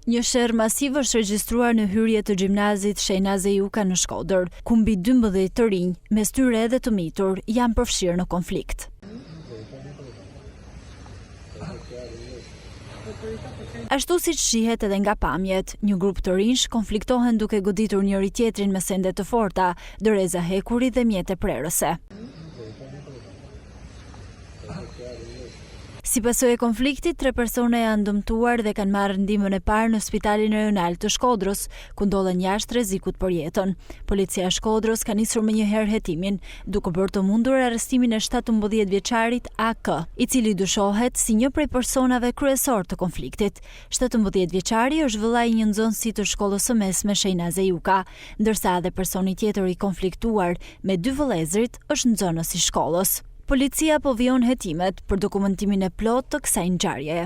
Një sherr masiv është regjistruar në hyrje të gjimnazit Shejnaze Juka në Shkodër, ku mbi 12 të rinj, mes tyre edhe të mitur, janë përfshirë në konflikt. Ashtu siç shihet edhe nga pamjet, një grup të rinj konfliktohen duke goditur njëri tjetrin me sende të forta, dëreza hekuri dhe mjete prerëse. Si pasojë e konfliktit, 3 persona janë dëmtuar dhe kanë marrë ndihmën e parë në Spitalin Rajonal të Shkodrës, ku ndodhen jashtë rrezikut për jetën. Policia e Shkodrës ka nisur menjëherë hetimin, duke bërë të mundur arrestimin e 17 vjeçarit AK, i cili dyshohet si një prej personave kryesor të konfliktit. 17 vjeçari është vëllai i një nxënësi të shkollës së mesme Shejnaze Juka, ndërsa edhe personi tjetër i konfliktuar me 2 vëllezërit është nxënës i shkollës. Policia po vijon hetimet për dokumentimin e plotë të kësaj ngjarjeje.